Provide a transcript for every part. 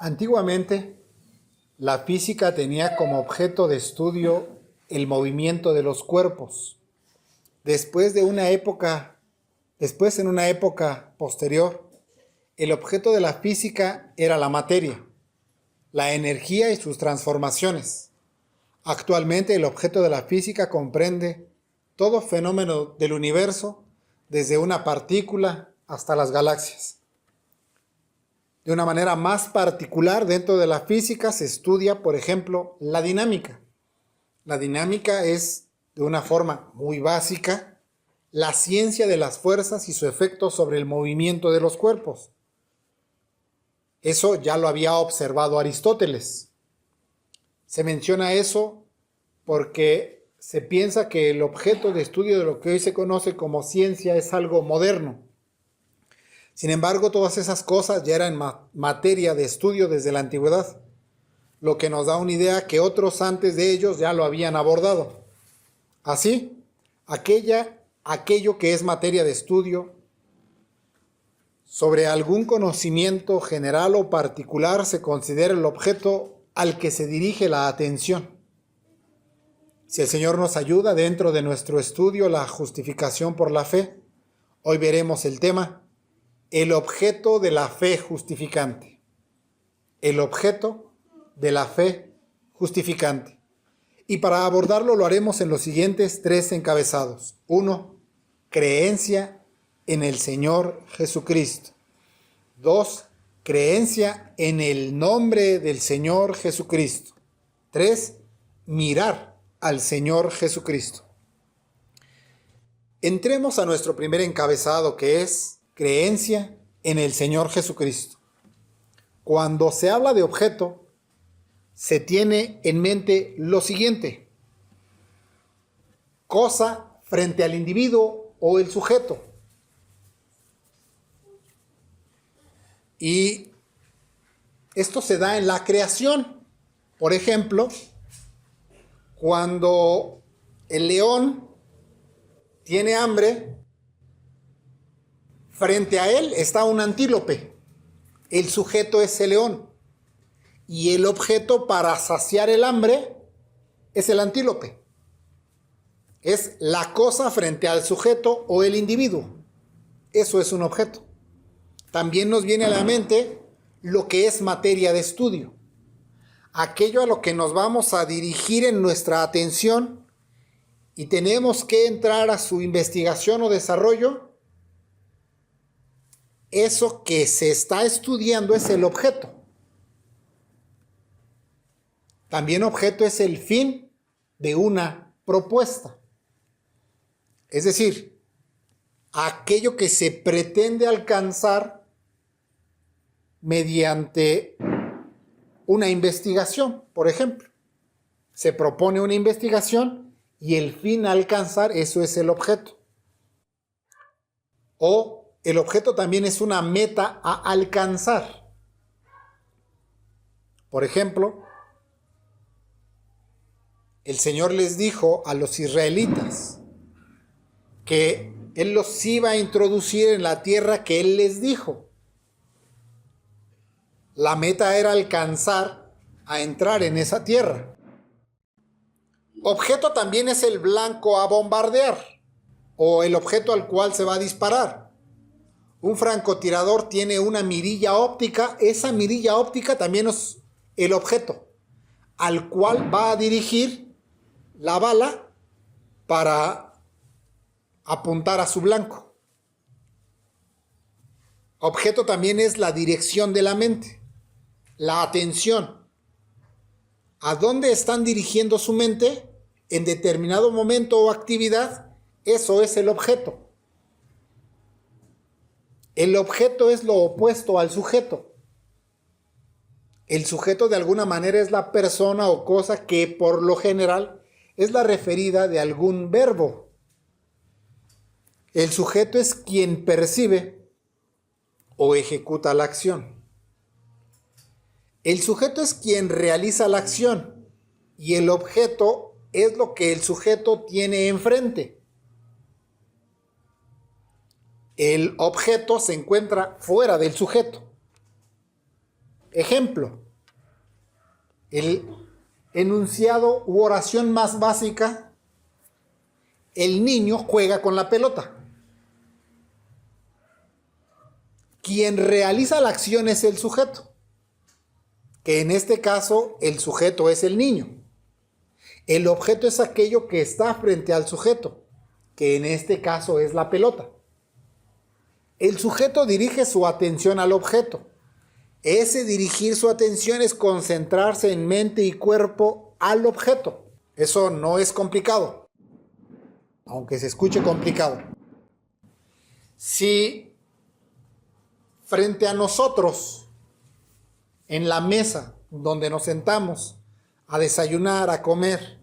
Antiguamente, la física tenía como objeto de estudio el movimiento de los cuerpos. Después, en una época posterior, el objeto de la física era la materia, la energía y sus transformaciones. Actualmente, el objeto de la física comprende todo fenómeno del universo, desde una partícula hasta las galaxias. De una manera más particular, dentro de la física se estudia, por ejemplo, la dinámica. La dinámica es, de una forma muy básica, la ciencia de las fuerzas y su efecto sobre el movimiento de los cuerpos. Eso ya lo había observado Aristóteles. Se menciona eso porque se piensa que el objeto de estudio de lo que hoy se conoce como ciencia es algo moderno. Sin embargo, todas esas cosas ya eran materia de estudio desde la antigüedad, lo que nos da una idea que otros antes de ellos ya lo habían abordado. Así, aquello que es materia de estudio sobre algún conocimiento general o particular se considera el objeto al que se dirige la atención. Si el Señor nos ayuda dentro de nuestro estudio, la justificación por la fe, hoy veremos el tema, el objeto de la fe justificante. El objeto de la fe justificante. Y para abordarlo lo haremos en los siguientes 3 encabezados. 1. Creencia en el Señor Jesucristo. 2. Creencia en el nombre del Señor Jesucristo. 3. Mirar al Señor Jesucristo. Entremos a nuestro primer encabezado, que es creencia en el Señor Jesucristo. Cuando se habla de objeto, se tiene en mente lo siguiente: cosa frente al individuo o el sujeto. Y esto se da en la creación. Por ejemplo, cuando el león tiene hambre, frente a él está un antílope. El sujeto es el león. Y el objeto para saciar el hambre es el antílope. Es la cosa frente al sujeto o el individuo. Eso es un objeto. También nos viene a la mente lo que es materia de estudio. Aquello a lo que nos vamos a dirigir en nuestra atención y tenemos que entrar a su investigación o desarrollo. Eso que se está estudiando es el objeto. También objeto es el fin de una propuesta. Es decir, aquello que se pretende alcanzar mediante una investigación, por ejemplo. Se propone una investigación y el fin a alcanzar, eso es el objeto. O el objeto también es una meta a alcanzar. Por ejemplo, el Señor les dijo a los israelitas que Él los iba a introducir en la tierra que Él les dijo. La meta era alcanzar a entrar en esa tierra. Objeto también es el blanco a bombardear o el objeto al cual se va a disparar. Un francotirador tiene una mirilla óptica. Esa mirilla óptica también es el objeto al cual va a dirigir la bala para apuntar a su blanco. Objeto también es la dirección de la mente, la atención. ¿A dónde están dirigiendo su mente en determinado momento o actividad? Eso es el objeto. El objeto es lo opuesto al sujeto. El sujeto de alguna manera es la persona o cosa que por lo general es la referida de algún verbo. El sujeto es quien percibe o ejecuta la acción. El sujeto es quien realiza la acción y el objeto es lo que el sujeto tiene enfrente. El objeto se encuentra fuera del sujeto. Ejemplo, el enunciado u oración más básica: el niño juega con la pelota. Quien realiza la acción es el sujeto, que en este caso el sujeto es el niño. El objeto es aquello que está frente al sujeto, que en este caso es la pelota. El sujeto dirige su atención al objeto. Ese dirigir su atención es concentrarse en mente y cuerpo al objeto. Eso no es complicado, aunque se escuche complicado. Si frente a nosotros, en la mesa donde nos sentamos a desayunar, a comer,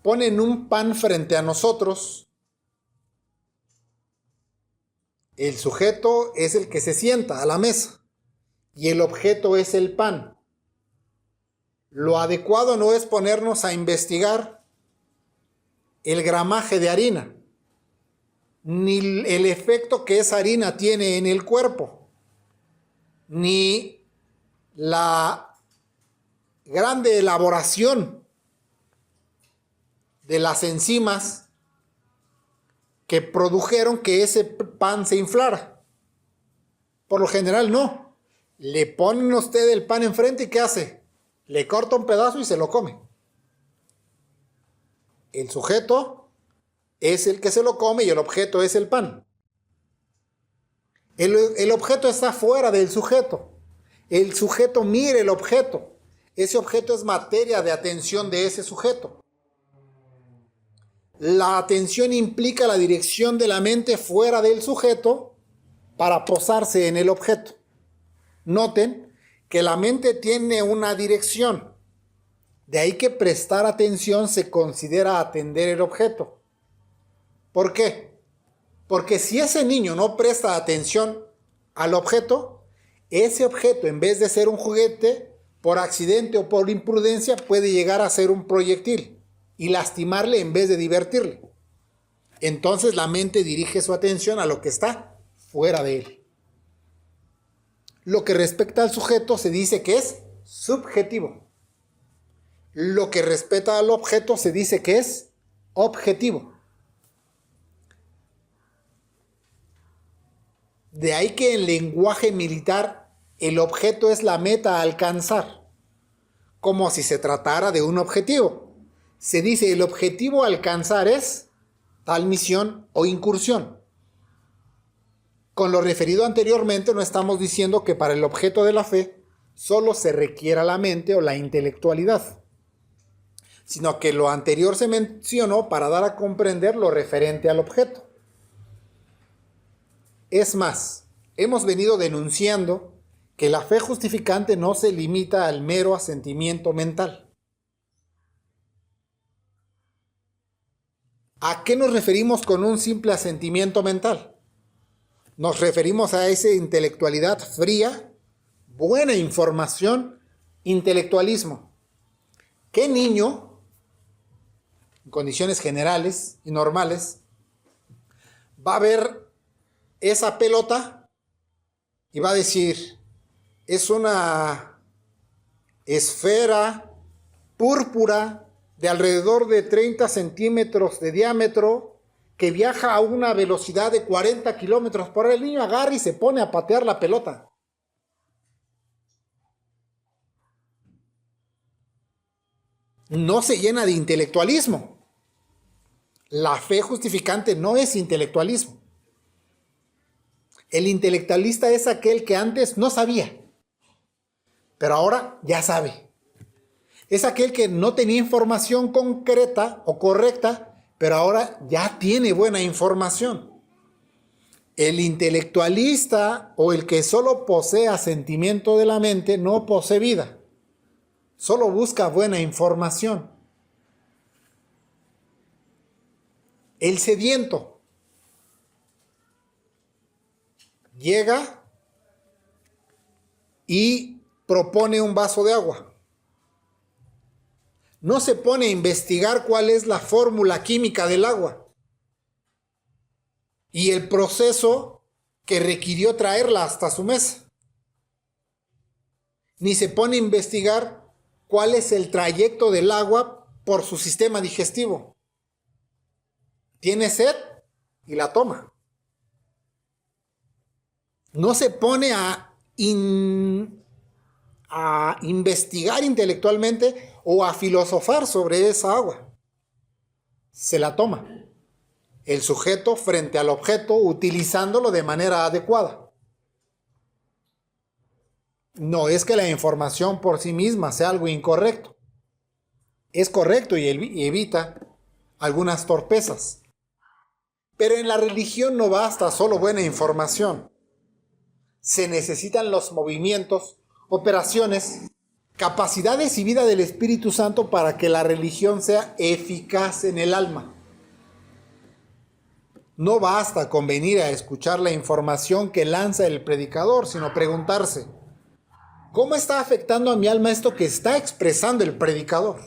ponen un pan frente a nosotros, el sujeto es el que se sienta a la mesa y el objeto es el pan. Lo adecuado no es ponernos a investigar el gramaje de harina, ni el efecto que esa harina tiene en el cuerpo, ni la grande elaboración de las enzimas que produjeron que ese pan se inflara. Por lo general no. Le ponen a usted el pan enfrente y ¿qué hace? Le corta un pedazo y se lo come. El sujeto es el que se lo come y el objeto es el pan. El objeto está fuera del sujeto. El sujeto mira el objeto. Ese objeto es materia de atención de ese sujeto. La atención implica la dirección de la mente fuera del sujeto para posarse en el objeto. Noten que la mente tiene una dirección. De ahí que prestar atención se considera atender el objeto. ¿Por qué? Porque si ese niño no presta atención al objeto, ese objeto, en vez de ser un juguete, por accidente o por imprudencia, puede llegar a ser un proyectil y lastimarle en vez de divertirle. Entonces la mente dirige su atención a lo que está fuera de él. Lo que respecta al sujeto se dice que es subjetivo. Lo que respecta al objeto se dice que es objetivo. De ahí que en lenguaje militar el objeto es la meta a alcanzar, como si se tratara de un objetivo. Se dice el objetivo a alcanzar es tal misión o incursión. Con lo referido anteriormente no estamos diciendo que para el objeto de la fe solo se requiera la mente o la intelectualidad, sino que lo anterior se mencionó para dar a comprender lo referente al objeto. Es más, hemos venido denunciando que la fe justificante no se limita al mero asentimiento mental. ¿A qué nos referimos con un simple asentimiento mental? Nos referimos a esa intelectualidad fría, buena información, intelectualismo. ¿Qué niño, en condiciones generales y normales, va a ver esa pelota y va a decir, es una esfera púrpura de alrededor de 30 centímetros de diámetro que viaja a una velocidad de 40 kilómetros por hora? El niño agarra y se pone a patear la pelota. No se llena de intelectualismo. La fe justificante no es intelectualismo. El intelectualista es aquel que antes no sabía, pero ahora ya sabe. Es aquel que no tenía información concreta o correcta, pero ahora ya tiene buena información. El intelectualista o el que solo posee asentimiento de la mente no posee vida, solo busca buena información. El sediento llega y propone un vaso de agua. No se pone a investigar cuál es la fórmula química del agua y el proceso que requirió traerla hasta su mesa. ni se pone a investigar cuál es el trayecto del agua por su sistema digestivo. Tiene sed y la toma. No se pone a investigar intelectualmente o a filosofar sobre esa agua. Se la toma el sujeto frente al objeto, utilizándolo de manera adecuada. No es que la información por sí misma sea algo incorrecto. Es correcto y evita algunas torpezas. Pero en la religión no basta solo buena información. Se necesitan los movimientos, operaciones, capacidades y vida del Espíritu Santo para que la religión sea eficaz en el alma. No basta con venir a escuchar la información que lanza el predicador, sino preguntarse, ¿cómo está afectando a mi alma esto que está expresando el predicador?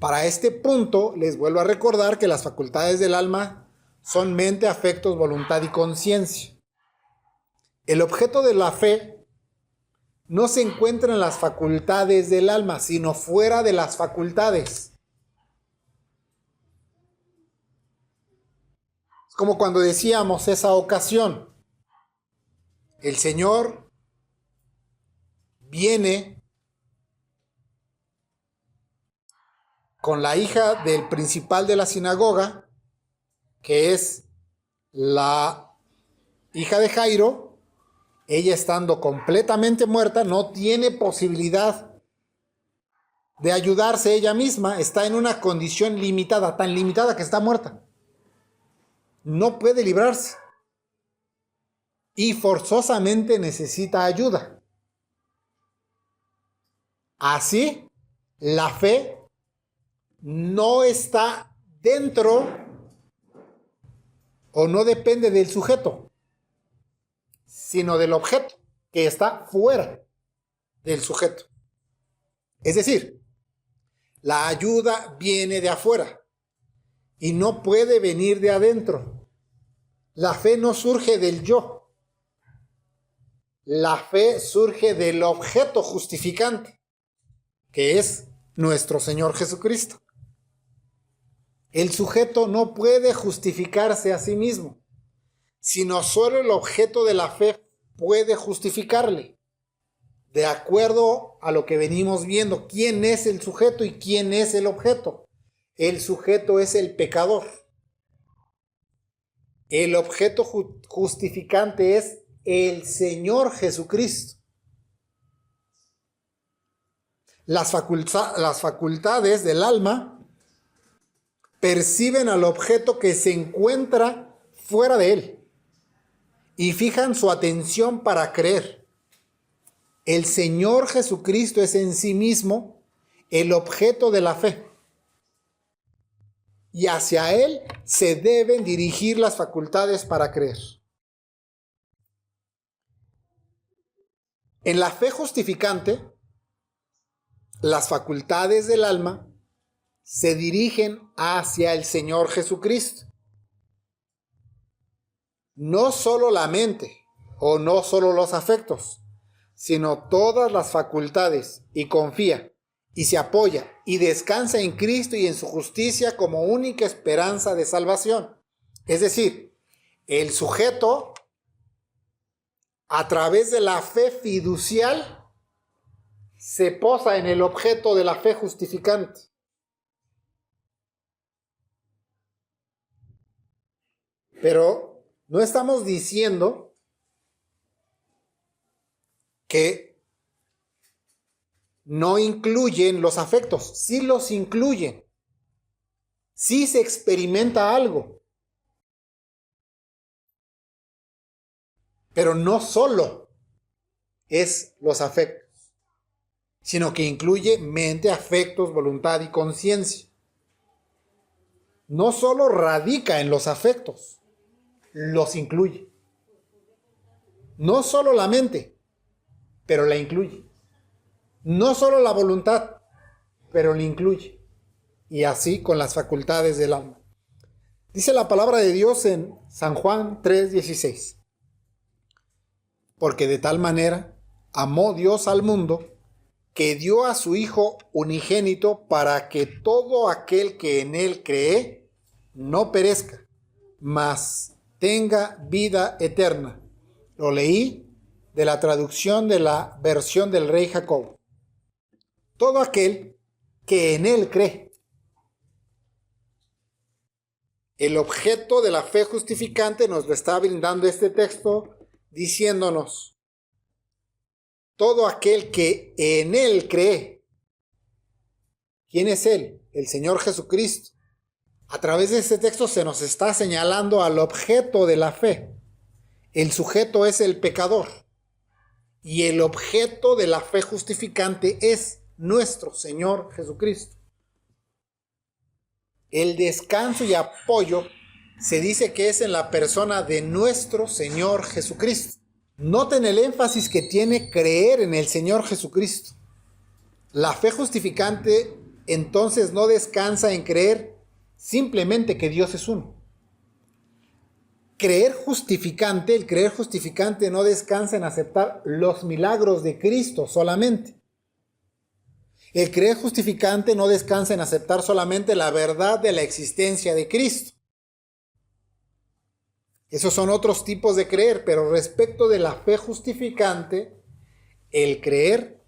Para este punto, les vuelvo a recordar que las facultades del alma son mente, afectos, voluntad y conciencia. El objeto de la fe no se encuentra en las facultades del alma, sino fuera de las facultades. Es como cuando decíamos esa ocasión. El Señor viene con la hija del principal de la sinagoga, que es la hija de Jairo. Ella estando completamente muerta, no tiene posibilidad de ayudarse ella misma, está en una condición limitada, tan limitada que está muerta. No puede librarse. Y forzosamente necesita ayuda. Así, la fe no está dentro o no depende del sujeto, sino del objeto que está fuera del sujeto. Es decir, la ayuda viene de afuera y no puede venir de adentro. La fe no surge del yo. La fe surge del objeto justificante, que es nuestro Señor Jesucristo. El sujeto no puede justificarse a sí mismo, sino solo el objeto de la fe puede justificarle, de acuerdo a lo que venimos viendo, quién es el sujeto y quién es el objeto. El sujeto es el pecador. El objeto justificante es el Señor Jesucristo. Las facultades del alma perciben al objeto que se encuentra fuera de él y fijan su atención para creer. El Señor Jesucristo es en sí mismo el objeto de la fe. Y hacia él se deben dirigir las facultades para creer. En la fe justificante, las facultades del alma se dirigen hacia el Señor Jesucristo. No solo la mente o no solo los afectos, sino todas las facultades, y confía y se apoya y descansa en Cristo y en su justicia como única esperanza de salvación. Es decir, el sujeto, a través de la fe fiducial, se posa en el objeto de la fe justificante. Pero no estamos diciendo que no incluyen los afectos. Sí los incluyen. Sí se experimenta algo. Pero no solo es los afectos, sino que incluye mente, afectos, voluntad y conciencia. No solo radica en los afectos, los incluye. No solo la mente, pero la incluye. No solo la voluntad, pero la incluye. Y así con las facultades del alma. Dice la palabra de Dios en San Juan 3:16. Porque de tal manera amó Dios al mundo, que dio a su Hijo unigénito para que todo aquel que en él cree no perezca, mas tenga vida eterna. Lo leí de la traducción de la versión del Rey Jacobo. Todo aquel que en él cree. El objeto de la fe justificante nos lo está brindando este texto, diciéndonos: todo aquel que en él cree. ¿Quién es él? El Señor Jesucristo. A través de este texto se nos está señalando al objeto de la fe. El sujeto es el pecador. Y el objeto de la fe justificante es nuestro Señor Jesucristo. El descanso y apoyo se dice que es en la persona de nuestro Señor Jesucristo. Noten el énfasis que tiene creer en el Señor Jesucristo. La fe justificante entonces no descansa en creer simplemente que Dios es uno. El creer justificante no descansa en aceptar los milagros de Cristo solamente. El creer justificante no descansa en aceptar solamente la verdad de la existencia de Cristo. Esos son otros tipos de creer, pero respecto de la fe justificante, el creer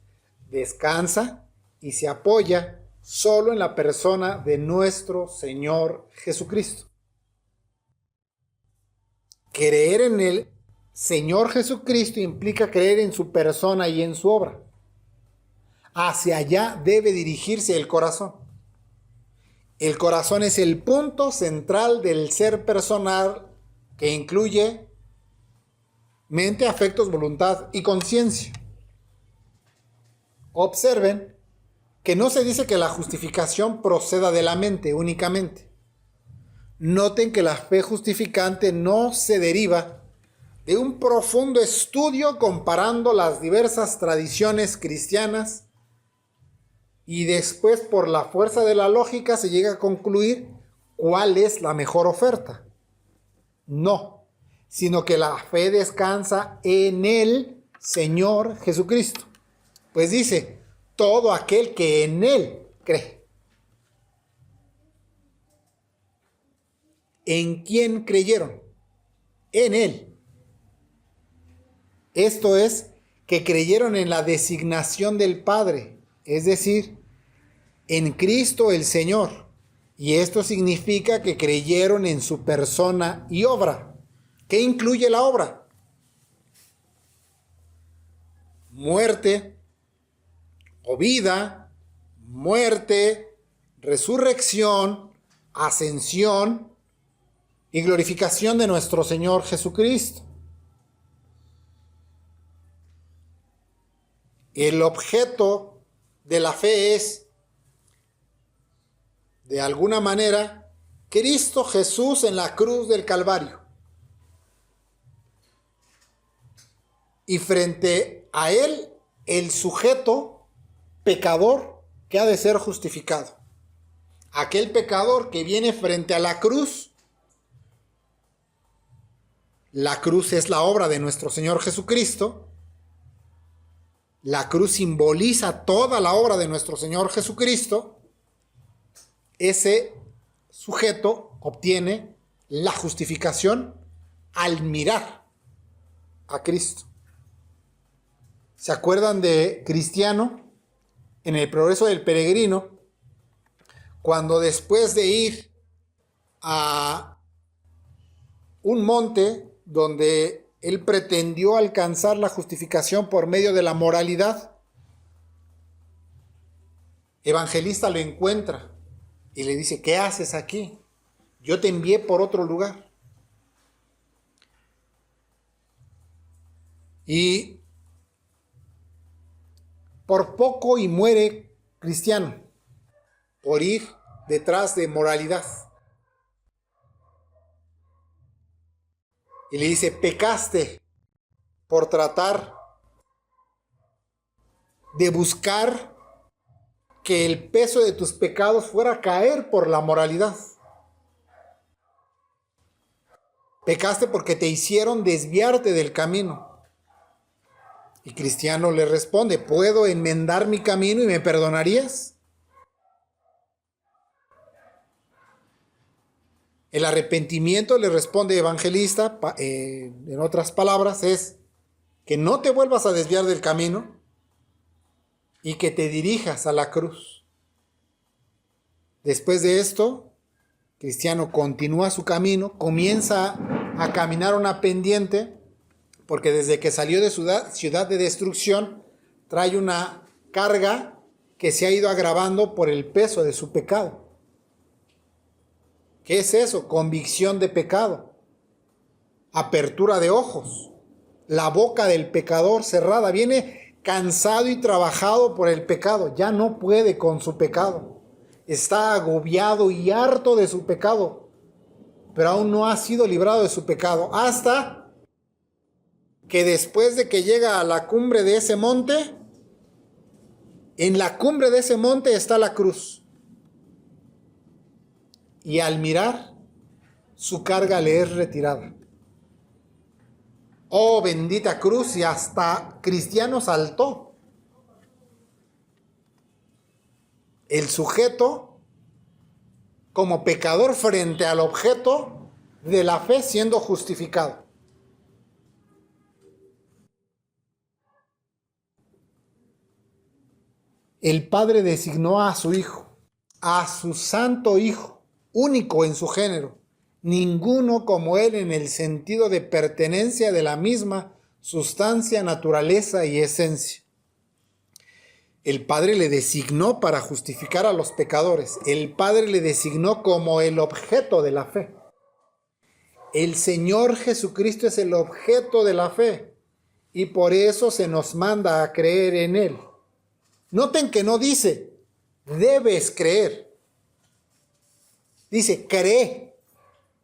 descansa y se apoya solo en la persona de nuestro Señor Jesucristo. Creer en el Señor Jesucristo implica creer en su persona y en su obra. Hacia allá debe dirigirse el corazón. El corazón es el punto central del ser personal que incluye mente, afectos, voluntad y conciencia. Observen que no se dice que la justificación proceda de la mente únicamente. Noten que la fe justificante no se deriva de un profundo estudio comparando las diversas tradiciones cristianas y después por la fuerza de la lógica se llega a concluir cuál es la mejor oferta. No, sino que la fe descansa en el Señor Jesucristo. Pues dice, todo aquel que en Él cree. ¿En quién creyeron? En Él. Esto es, que creyeron en la designación del Padre, es decir, en Cristo el Señor. Y esto significa que creyeron en su persona y obra. ¿Qué incluye la obra? Muerte o vida, muerte, resurrección, ascensión y glorificación de nuestro Señor Jesucristo. El objeto de la fe es, de alguna manera, Cristo Jesús en la cruz del Calvario. Y frente a Él, el sujeto pecador que ha de ser justificado. Aquel pecador que viene frente a la cruz. La cruz es la obra de nuestro Señor Jesucristo. La cruz simboliza toda la obra de nuestro Señor Jesucristo. Ese sujeto obtiene la justificación al mirar a Cristo. ¿Se acuerdan de Cristiano en El progreso del peregrino? Cuando después de ir a un monte donde él pretendió alcanzar la justificación por medio de la moralidad, Evangelista lo encuentra y le dice, ¿qué haces aquí? Yo te envié por otro lugar. Y por poco y muere Cristiano por ir detrás de moralidad. Y le dice, pecaste por tratar de buscar que el peso de tus pecados fuera a caer por la moralidad. Pecaste porque te hicieron desviarte del camino. Y Cristiano le responde, ¿puedo enmendar mi camino y me perdonarías? El arrepentimiento, le responde Evangelista, en otras palabras, es que no te vuelvas a desviar del camino y que te dirijas a la cruz. Después de esto, Cristiano continúa su camino, comienza a caminar una pendiente, porque desde que salió de ciudad de destrucción, trae una carga que se ha ido agravando por el peso de su pecado. ¿Qué es eso? Convicción de pecado, apertura de ojos, la boca del pecador cerrada. Viene cansado y trabajado por el pecado, ya no puede con su pecado. Está agobiado y harto de su pecado, pero aún no ha sido librado de su pecado, hasta que después de que llega a la cumbre de ese monte, en la cumbre de ese monte está la cruz. Y al mirar, su carga le es retirada. Oh, bendita cruz, y hasta Cristiano saltó. El sujeto, como pecador frente al objeto de la fe, siendo justificado. El Padre designó a su Hijo, a su Santo Hijo, único en su género, ninguno como Él en el sentido de pertenencia de la misma sustancia, naturaleza y esencia. El Padre le designó para justificar a los pecadores. El Padre le designó como el objeto de la fe. El Señor Jesucristo es el objeto de la fe y por eso se nos manda a creer en Él. Noten que no dice, debes creer. Dice, cree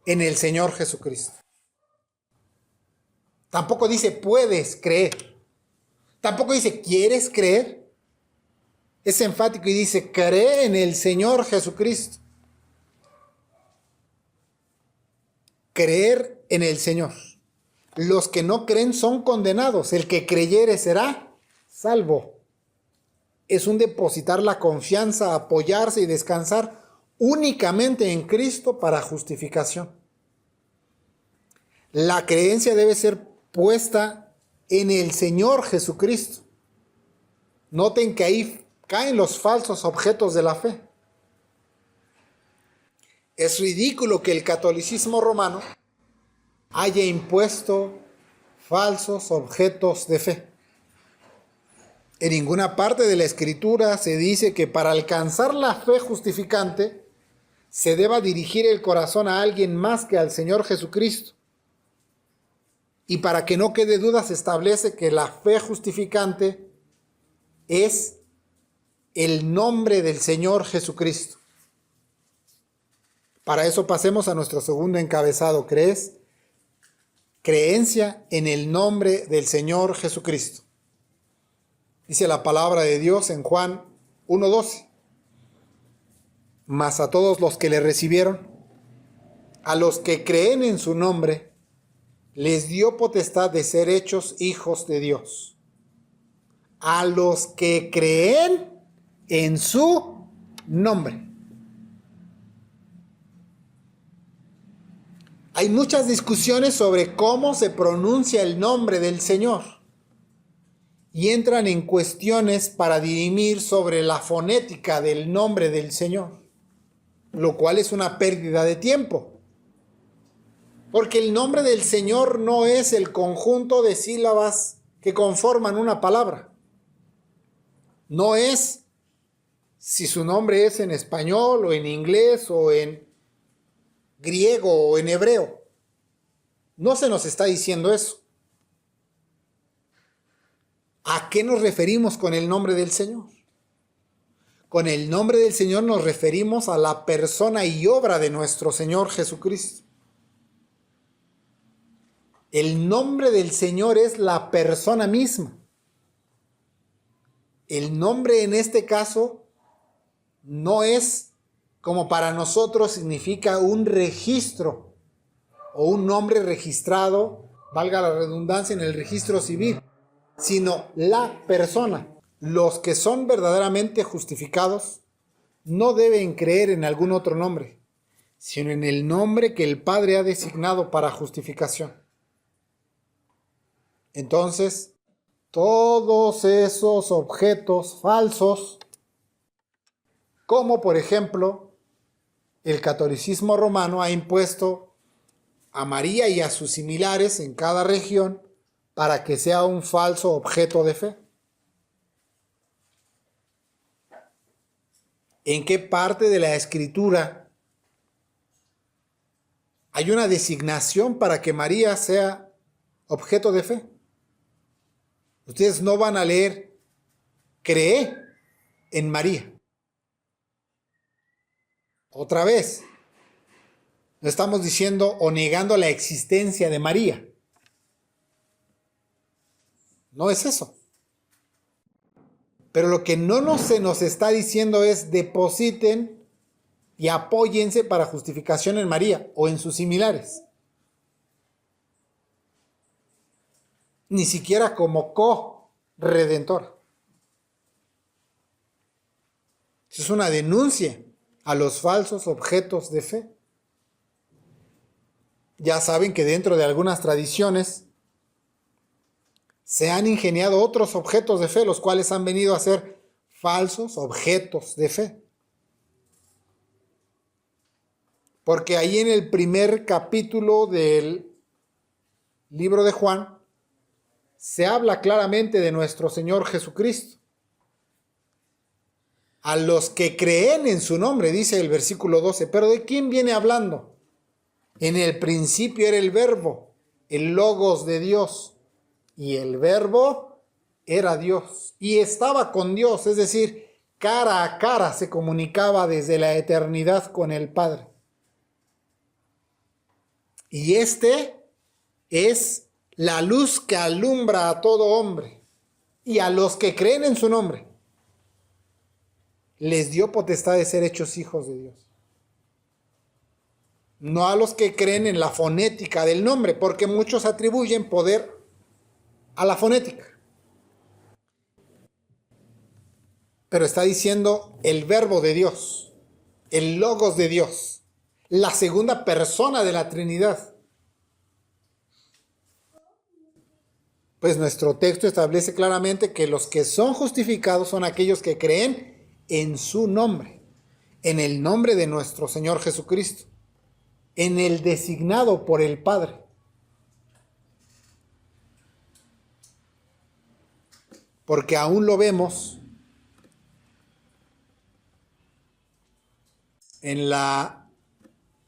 en el Señor Jesucristo. Tampoco dice, puedes creer. Tampoco dice, ¿quieres creer? Es enfático y dice, cree en el Señor Jesucristo. Creer en el Señor. Los que no creen son condenados. El que creyere será salvo. Es un depositar la confianza, apoyarse y descansar únicamente en Cristo para justificación. La creencia debe ser puesta en el Señor Jesucristo. Noten que ahí caen los falsos objetos de la fe. Es ridículo que el catolicismo romano haya impuesto falsos objetos de fe. En ninguna parte de la Escritura se dice que para alcanzar la fe justificante se deba dirigir el corazón a alguien más que al Señor Jesucristo. Y para que no quede duda se establece que la fe justificante es el nombre del Señor Jesucristo. Para eso pasemos a nuestro segundo encabezado, creencia en el nombre del Señor Jesucristo. Dice la palabra de Dios en Juan 1:12. Mas a todos los que le recibieron, a los que creen en su nombre, les dio potestad de ser hechos hijos de Dios. A los que creen en su nombre. Hay muchas discusiones sobre cómo se pronuncia el nombre del Señor. Y entran en cuestiones para dirimir sobre la fonética del nombre del Señor, lo cual es una pérdida de tiempo. Porque el nombre del Señor no es el conjunto de sílabas que conforman una palabra. No es si su nombre es en español o en inglés o en griego o en hebreo. No se nos está diciendo eso. ¿A qué nos referimos con el nombre del Señor? Con el nombre del Señor nos referimos a la persona y obra de nuestro Señor Jesucristo. El nombre del Señor es la persona misma. El nombre en este caso no es como para nosotros significa un registro o un nombre registrado, valga la redundancia, en el registro civil. sino la persona. Los que son verdaderamente justificados no deben creer en algún otro nombre, sino en el nombre que el Padre ha designado para justificación. Entonces, todos esos objetos falsos, como por ejemplo, el catolicismo romano ha impuesto a María y a sus similares en cada región para que sea un falso objeto de fe. ¿En qué parte de la Escritura hay una designación para que María sea objeto de fe? Ustedes no van a leer, cree en María. Otra vez, no estamos diciendo o negando la existencia de María. No es eso. Pero lo que no se nos está diciendo es depositen y apóyense para justificación en María o en sus similares. Ni siquiera como co-redentor. Eso es una denuncia a los falsos objetos de fe. Ya saben que dentro de algunas tradiciones se han ingeniado otros objetos de fe, los cuales han venido a ser falsos objetos de fe. Porque ahí en el primer capítulo del libro de Juan se habla claramente de nuestro Señor Jesucristo. A los que creen en su nombre, dice el versículo 12. ¿Pero de quién viene hablando? En el principio era el Verbo, el Logos de Dios. Y el Verbo era Dios y estaba con Dios, es decir, cara a cara se comunicaba desde la eternidad con el Padre. Y este es la luz que alumbra a todo hombre y a los que creen en su nombre. Les dio potestad de ser hechos hijos de Dios. No a los que creen en la fonética del nombre, porque muchos atribuyen poder a la fonética. Pero está diciendo el Verbo de Dios, el Logos de Dios, la segunda persona de la Trinidad. Pues nuestro texto establece claramente que los que son justificados son aquellos que creen en su nombre, en el nombre de nuestro Señor Jesucristo, en el designado por el Padre. Porque aún lo vemos en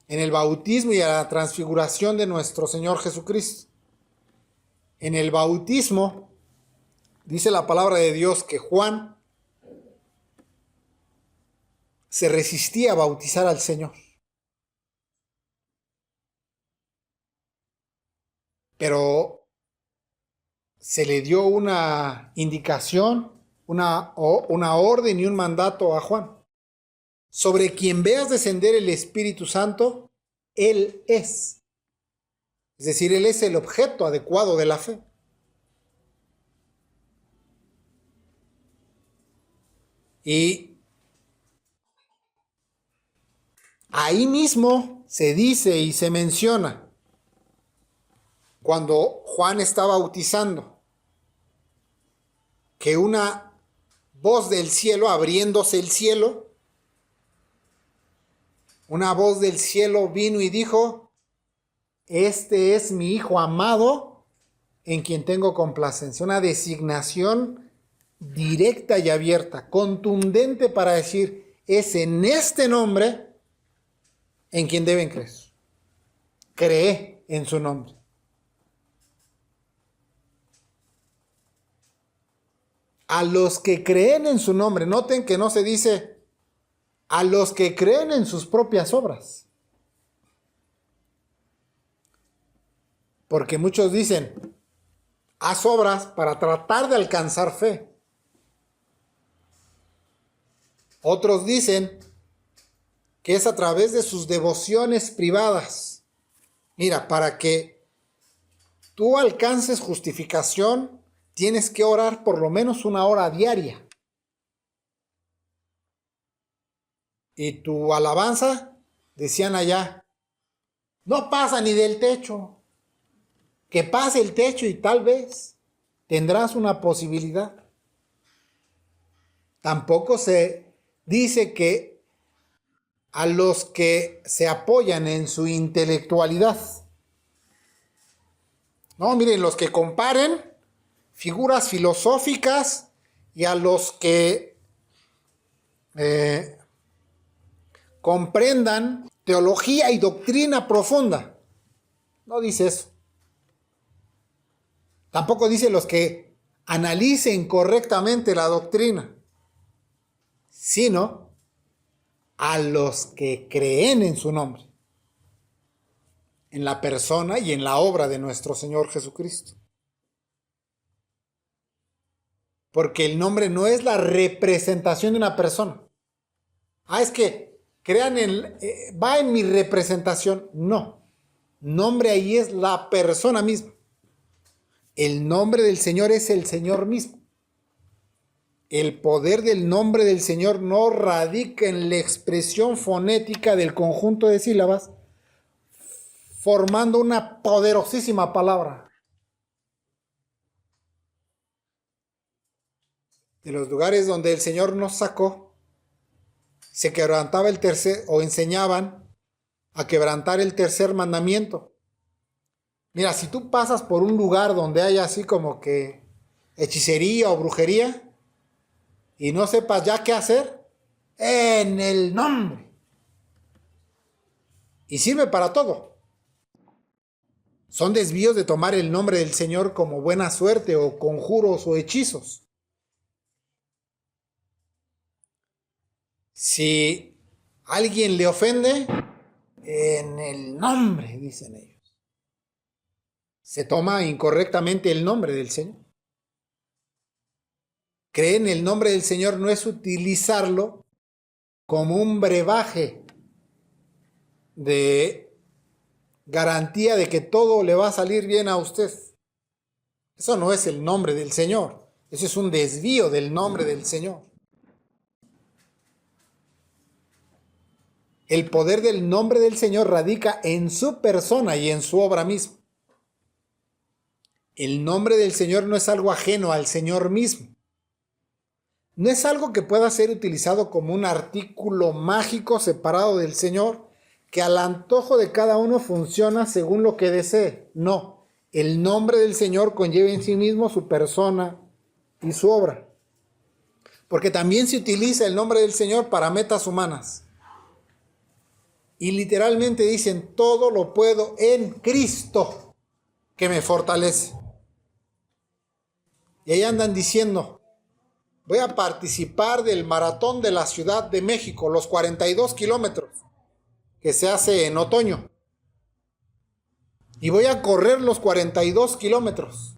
el bautismo y a la transfiguración de nuestro Señor Jesucristo. En el bautismo, dice la palabra de Dios que Juan se resistía a bautizar al Señor. Pero se le dio una indicación, una orden y un mandato a Juan. Sobre quien veas descender el Espíritu Santo, Él es. Es decir, Él es el objeto adecuado de la fe. Y ahí mismo se dice y se menciona, cuando Juan está bautizando, que una voz del cielo, abriéndose el cielo, una voz del cielo vino y dijo: este es mi Hijo amado, en quien tengo complacencia. Una designación directa y abierta, contundente para decir, es en este nombre en quien deben creer. Cree en su nombre. A los que creen en su nombre, noten que no se dice a los que creen en sus propias obras. Porque muchos dicen, haz obras para tratar de alcanzar fe. Otros dicen que es a través de sus devociones privadas. Mira, para que tú alcances justificación, tienes que orar por lo menos 1 hora diaria. Y tu alabanza, decían allá, no pasa ni del techo. Que pase el techo y tal vez tendrás una posibilidad. Tampoco se dice que a los que se apoyan en su intelectualidad, no, miren, los que comparen figuras filosóficas y a los que comprendan teología y doctrina profunda. No dice eso. Tampoco dice los que analicen correctamente la doctrina, sino a los que creen en su nombre, en la persona y en la obra de nuestro Señor Jesucristo. Porque el nombre no es la representación de una persona. Es que crean va en mi representación. No. Nombre ahí es la persona misma. El nombre del Señor es el Señor mismo. El poder del nombre del Señor no radica en la expresión fonética del conjunto de sílabas, formando una poderosísima palabra. De los lugares donde el Señor nos sacó, se quebrantaba o enseñaban a quebrantar el tercer mandamiento. Mira, si tú pasas por un lugar donde hay así como que hechicería o brujería y no sepas ya qué hacer, en el nombre. Y sirve para todo. Son desvíos de tomar el nombre del Señor como buena suerte o conjuros o hechizos. Si alguien le ofende, en el nombre, dicen ellos. Se toma incorrectamente el nombre del Señor. Creer en el nombre del Señor no es utilizarlo como un brebaje de garantía de que todo le va a salir bien a usted. Eso no es el nombre del Señor. Eso es un desvío del nombre del Señor. El poder del nombre del Señor radica en su persona y en su obra misma. El nombre del Señor no es algo ajeno al Señor mismo. No es algo que pueda ser utilizado como un artículo mágico separado del Señor, que al antojo de cada uno funciona según lo que desee. No, el nombre del Señor conlleva en sí mismo su persona y su obra. Porque también se utiliza el nombre del Señor para metas humanas. Y literalmente dicen, todo lo puedo en Cristo que me fortalece. Y ahí andan diciendo, voy a participar del maratón de la Ciudad de México, los 42 kilómetros que se hace en otoño. Y voy a correr los 42 kilómetros.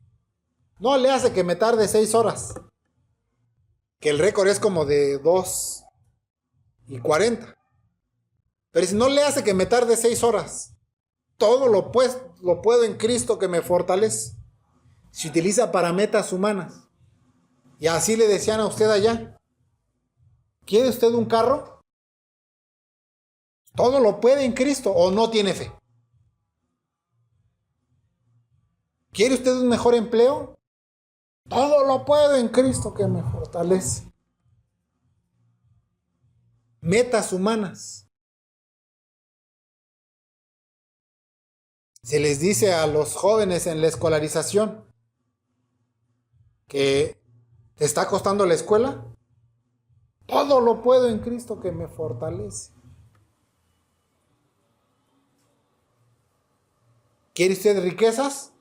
No le hace que me tarde 6 horas. Que el récord es como de 2:40. Pero si no le hace que me tarde 6 horas, todo lo puedo en Cristo que me fortalece. Se utiliza para metas humanas. Y así le decían a usted allá. ¿Quiere usted un carro? Todo lo puede en Cristo o no tiene fe. ¿Quiere usted un mejor empleo? Todo lo puedo en Cristo que me fortalece. Metas humanas. Se les dice a los jóvenes en la escolarización que te está costando la escuela. Todo lo puedo en Cristo que me fortalece. ¿Quiere usted riquezas?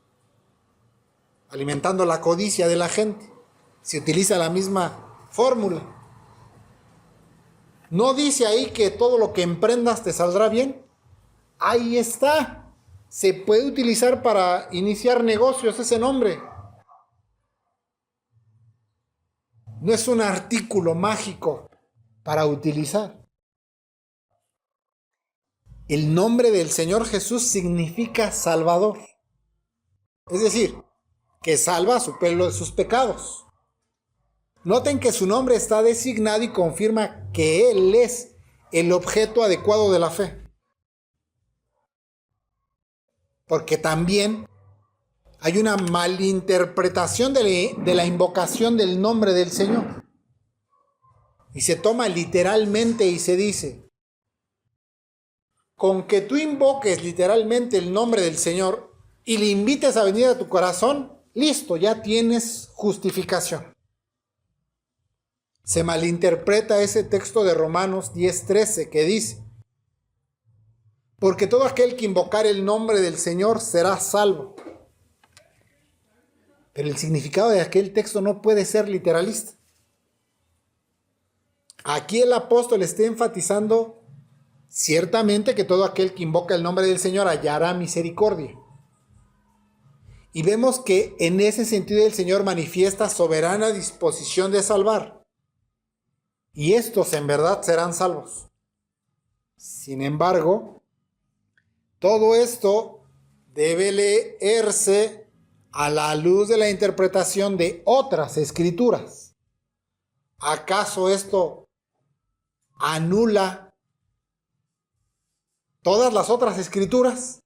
Alimentando la codicia de la gente. Se utiliza la misma fórmula. ¿No dice ahí que todo lo que emprendas te saldrá bien? Ahí está. Se puede utilizar para iniciar negocios ese nombre. No es un artículo mágico para utilizar. El nombre del Señor Jesús significa Salvador. Es decir, que salva a su pueblo de sus pecados. Noten que su nombre está designado y confirma que Él es el objeto adecuado de la fe. Porque también hay una malinterpretación de la invocación del nombre del Señor. Y se toma literalmente y se dice, con que tú invoques literalmente el nombre del Señor y le invites a venir a tu corazón, listo, ya tienes justificación. Se malinterpreta ese texto de Romanos 10:13 que dice, porque todo aquel que invocar el nombre del Señor será salvo. Pero el significado de aquel texto no puede ser literalista. Aquí el apóstol está enfatizando ciertamente que todo aquel que invoca el nombre del Señor hallará misericordia. Y vemos que en ese sentido el Señor manifiesta soberana disposición de salvar. Y estos en verdad serán salvos. Sin embargo, todo esto debe leerse a la luz de la interpretación de otras escrituras. ¿Acaso esto anula todas las otras escrituras?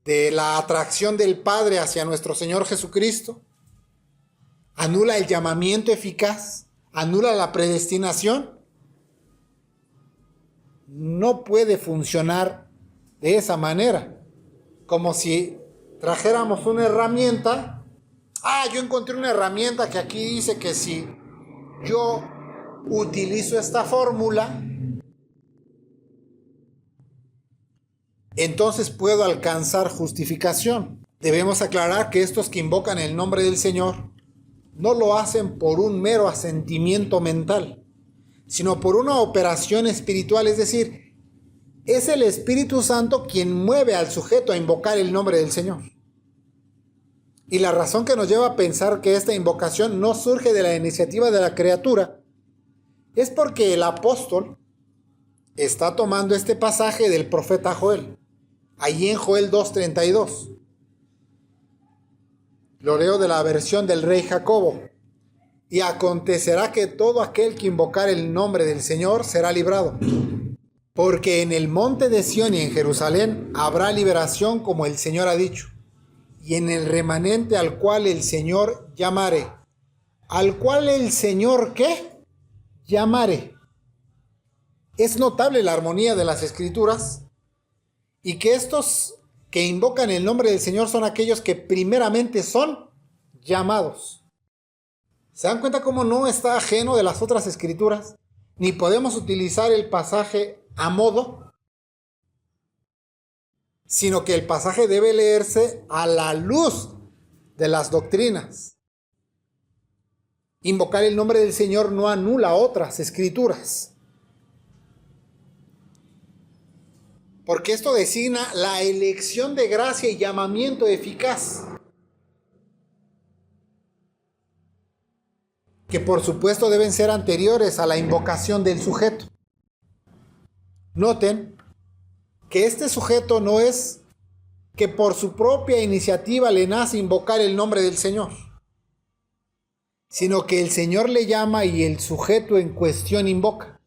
De la atracción del Padre hacia nuestro Señor Jesucristo. ¿Anula el llamamiento eficaz? ¿Anula la predestinación? No puede funcionar de esa manera. Como si trajéramos una herramienta. Yo encontré una herramienta que aquí dice que si yo utilizo esta fórmula, entonces puedo alcanzar justificación. Debemos aclarar que estos que invocan el nombre del Señor no lo hacen por un mero asentimiento mental, sino por una operación espiritual, es decir, es el Espíritu Santo quien mueve al sujeto a invocar el nombre del Señor. Y la razón que nos lleva a pensar que esta invocación no surge de la iniciativa de la criatura es porque el apóstol está tomando este pasaje del profeta Joel, allí en Joel 2:32. Lo leo de la versión del rey Jacobo. Y acontecerá que todo aquel que invocar el nombre del Señor será librado. Porque en el monte de Sión y en Jerusalén habrá liberación como el Señor ha dicho. Y en el remanente al cual el Señor llamare. ¿Al cual el Señor qué? Llamare. Es notable la armonía de las Escrituras y que estos que invocan el nombre del Señor son aquellos que primeramente son llamados. ¿Se dan cuenta cómo no está ajeno de las otras Escrituras? Ni podemos utilizar el pasaje a modo, sino que el pasaje debe leerse a la luz de las doctrinas. Invocar el nombre del Señor no anula otras Escrituras, porque esto designa la elección de gracia y llamamiento eficaz, que por supuesto deben ser anteriores a la invocación del sujeto. Noten que este sujeto no es que por su propia iniciativa le nace invocar el nombre del Señor, sino que el Señor le llama y el sujeto en cuestión invoca.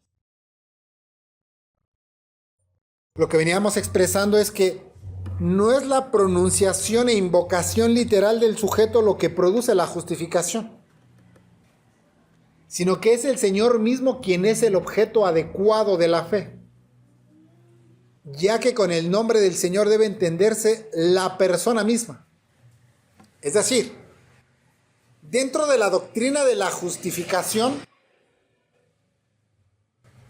Lo que veníamos expresando es que no es la pronunciación e invocación literal del sujeto lo que produce la justificación, sino que es el Señor mismo quien es el objeto adecuado de la fe, ya que con el nombre del Señor debe entenderse la persona misma. Es decir, dentro de la doctrina de la justificación,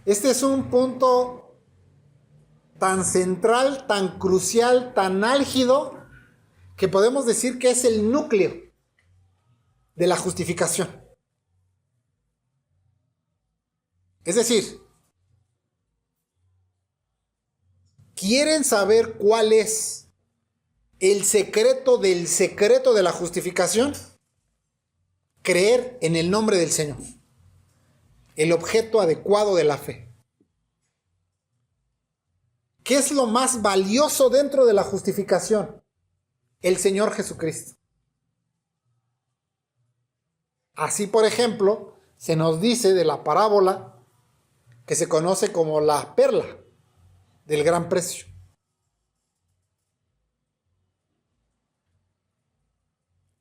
este es un punto tan central, tan crucial, tan álgido, que podemos decir que es el núcleo de la justificación. Es decir, ¿quieren saber cuál es el secreto del secreto de la justificación? Creer en el nombre del Señor, el objeto adecuado de la fe. ¿Qué es lo más valioso dentro de la justificación? El Señor Jesucristo. Así, por ejemplo, se nos dice de la parábola que se conoce como la perla del gran precio.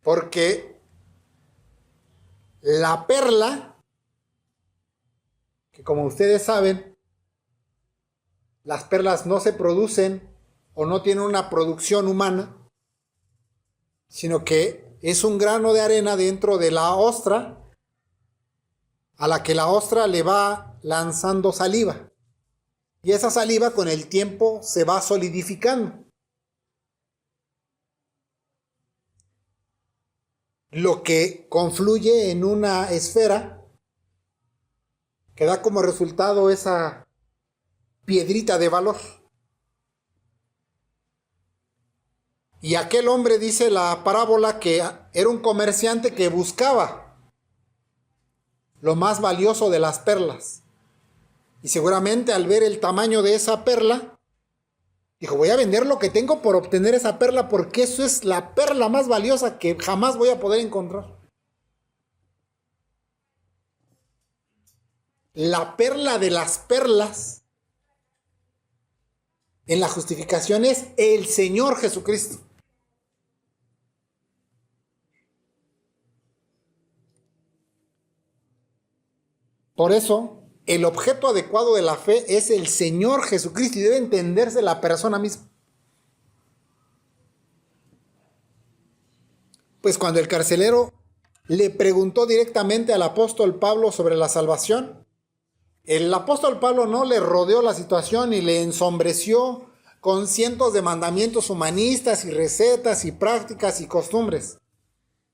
Porque la perla, que como ustedes saben, las perlas no se producen o no tienen una producción humana, sino que es un grano de arena dentro de la ostra, a la que la ostra le va lanzando saliva. Y esa saliva con el tiempo se va solidificando. Lo que confluye en una esfera que da como resultado esa piedrita de valor. Y aquel hombre, dice la parábola, que era un comerciante que buscaba lo más valioso de las perlas. Y seguramente al ver el tamaño de esa perla, dijo, voy a vender lo que tengo por obtener esa perla, porque eso es la perla más valiosa que jamás voy a poder encontrar. La perla de las perlas en la justificación es el Señor Jesucristo. Por eso, el objeto adecuado de la fe es el Señor Jesucristo y debe entenderse la persona misma. Pues cuando el carcelero le preguntó directamente al apóstol Pablo sobre la salvación, el apóstol Pablo no le rodeó la situación y le ensombreció con cientos de mandamientos humanistas y recetas y prácticas y costumbres,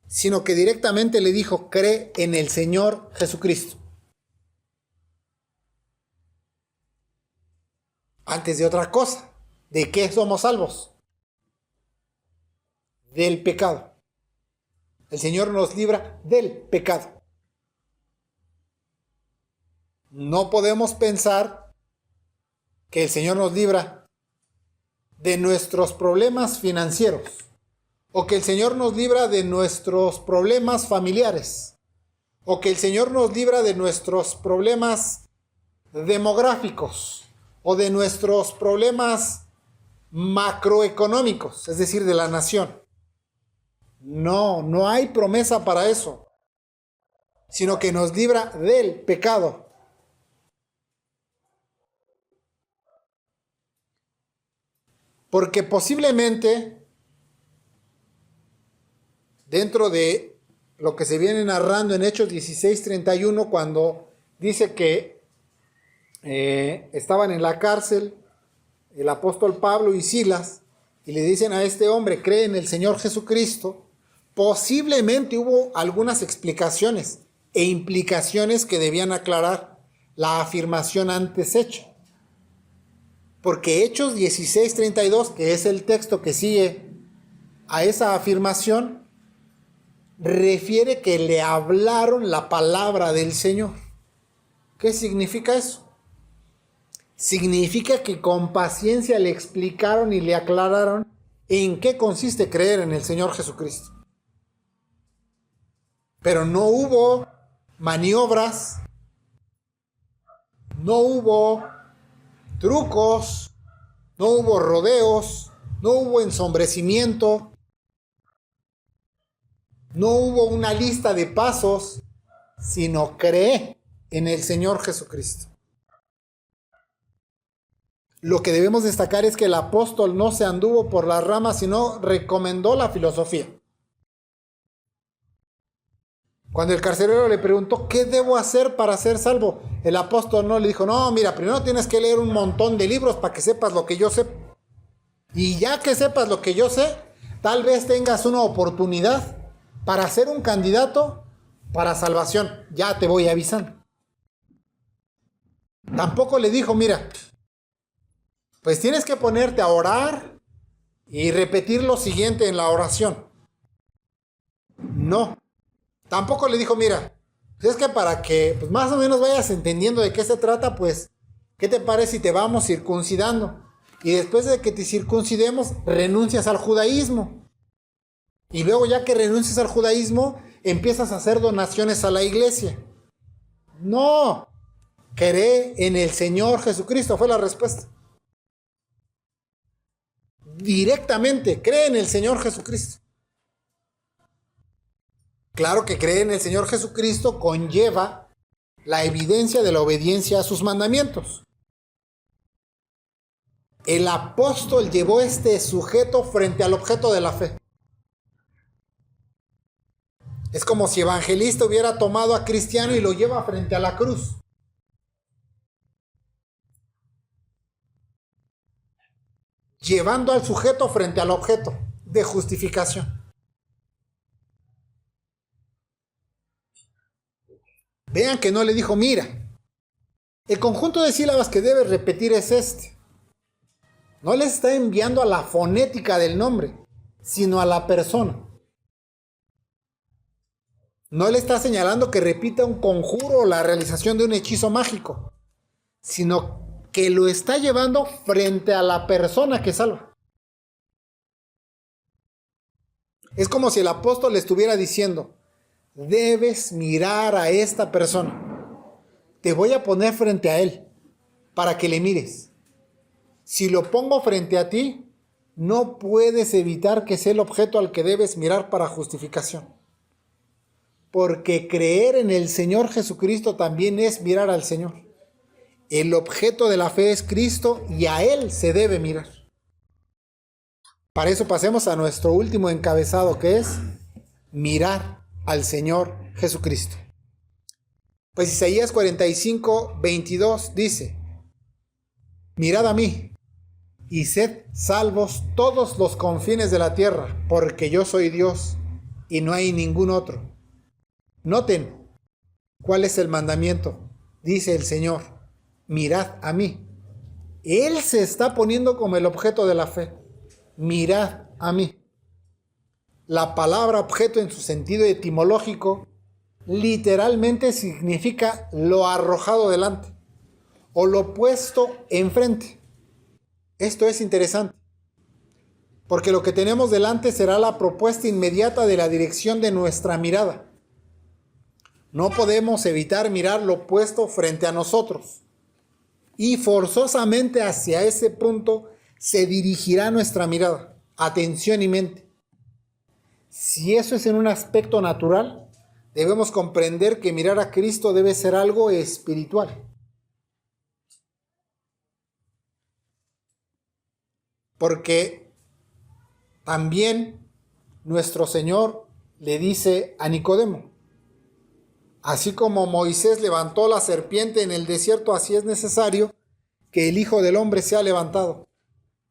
sino que directamente le dijo, cree en el Señor Jesucristo. Antes de otra cosa, ¿de qué somos salvos? Del pecado. El Señor nos libra del pecado. No podemos pensar que el Señor nos libra de nuestros problemas financieros o que el Señor nos libra de nuestros problemas familiares o que el Señor nos libra de nuestros problemas demográficos o de nuestros problemas macroeconómicos, es decir, de la nación. No hay promesa para eso, sino que nos libra del pecado. Porque posiblemente, dentro de lo que se viene narrando en Hechos 16:31, cuando dice que estaban en la cárcel el apóstol Pablo y Silas, y le dicen a este hombre, cree en el Señor Jesucristo, posiblemente hubo algunas explicaciones e implicaciones que debían aclarar la afirmación antes hecha. Porque Hechos 16:32, que es el texto que sigue a esa afirmación, refiere que le hablaron la palabra del Señor. ¿Qué significa eso? Significa que con paciencia le explicaron y le aclararon en qué consiste creer en el Señor Jesucristo. Pero no hubo maniobras, no hubo trucos, no hubo rodeos, no hubo ensombrecimiento, no hubo una lista de pasos, sino cree en el Señor Jesucristo. Lo que debemos destacar es que el apóstol no se anduvo por las ramas, sino recomendó la filosofía. Cuando el carcelero le preguntó, ¿qué debo hacer para ser salvo? El apóstol no le dijo, no, mira, primero tienes que leer un montón de libros para que sepas lo que yo sé. Y ya que sepas lo que yo sé, tal vez tengas una oportunidad para ser un candidato para salvación. Ya te voy avisando. Tampoco le dijo, mira, pues tienes que ponerte a orar y repetir lo siguiente en la oración. No. Tampoco le dijo, mira, es que para que pues más o menos vayas entendiendo de qué se trata, pues, ¿qué te parece si te vamos circuncidando? Y después de que te circuncidemos, renuncias al judaísmo. Y luego ya que renuncias al judaísmo, empiezas a hacer donaciones a la iglesia. No, cree en el Señor Jesucristo, fue la respuesta. Directamente, cree en el Señor Jesucristo. Claro que creer en el Señor Jesucristo conlleva la evidencia de la obediencia a sus mandamientos. El apóstol llevó este sujeto frente al objeto de la fe. Es como si Evangelista hubiera tomado a Cristiano y lo lleva frente a la cruz. Llevando al sujeto frente al objeto de justificación. Vean que no le dijo, mira, el conjunto de sílabas que debes repetir es este. No le está enviando a la fonética del nombre, sino a la persona. No le está señalando que repita un conjuro o la realización de un hechizo mágico, sino que lo está llevando frente a la persona que salva. Es como si el apóstol le estuviera diciendo, debes mirar a esta persona. Te voy a poner frente a él para que le mires. Si lo pongo frente a ti, no puedes evitar que sea el objeto al que debes mirar para justificación. Porque creer en el Señor Jesucristo también es mirar al Señor. El objeto de la fe es Cristo y a Él se debe mirar. Para eso pasemos a nuestro último encabezado, que es mirar al Señor Jesucristo. Pues Isaías 45, 22 dice, mirad a mí y sed salvos todos los confines de la tierra, porque yo soy Dios y no hay ningún otro. Noten cuál es el mandamiento. Dice el Señor, mirad a mí. Él se está poniendo como el objeto de la fe. Mirad a mí. La palabra objeto en su sentido etimológico literalmente significa lo arrojado delante o lo puesto enfrente. Esto es interesante, porque lo que tenemos delante será la propuesta inmediata de la dirección de nuestra mirada. No podemos evitar mirar lo puesto frente a nosotros y forzosamente hacia ese punto se dirigirá nuestra mirada, atención y mente. Si eso es en un aspecto natural, debemos comprender que mirar a Cristo debe ser algo espiritual. Porque también nuestro Señor le dice a Nicodemo, así como Moisés levantó la serpiente en el desierto, así es necesario que el Hijo del Hombre sea levantado.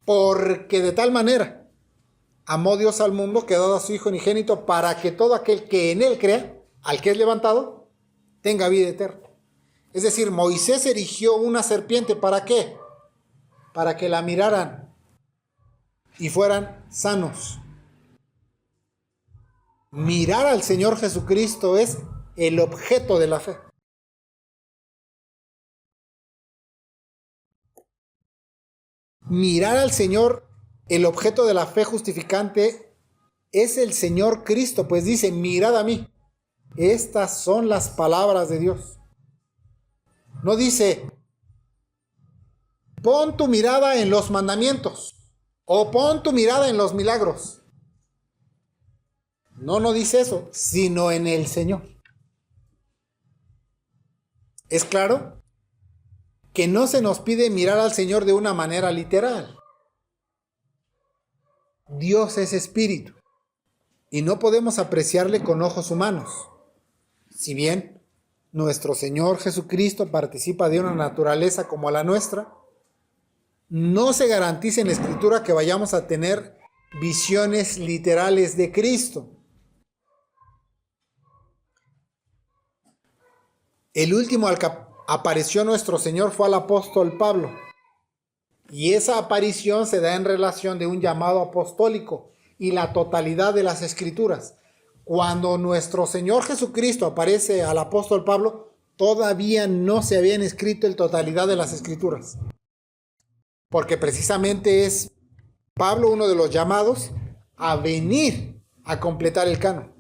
Porque de tal manera amó Dios al mundo que ha dado a su Hijo unigénito para que todo aquel que en él crea, al que es levantado, tenga vida eterna. Es decir, Moisés erigió una serpiente, ¿para qué? Para que la miraran y fueran sanos. Mirar al Señor Jesucristo es el objeto de la fe. Mirar al Señor, el objeto de la fe justificante, es el Señor Cristo, pues dice, mirad a mí. Estas son las palabras de Dios. No dice, pon tu mirada en los mandamientos o pon tu mirada en los milagros. No dice eso, sino en el Señor. ¿Es claro? Que no se nos pide mirar al Señor de una manera literal. Dios es espíritu y no podemos apreciarle con ojos humanos. Si bien nuestro Señor Jesucristo participa de una naturaleza como la nuestra, no se garantiza en la Escritura que vayamos a tener visiones literales de Cristo. El último al que apareció nuestro Señor fue al apóstol Pablo. Y esa aparición se da en relación de un llamado apostólico y la totalidad de las Escrituras. Cuando nuestro Señor Jesucristo aparece al apóstol Pablo, todavía no se habían escrito en totalidad de las Escrituras. porque precisamente es Pablo uno de los llamados a venir a completar el canon.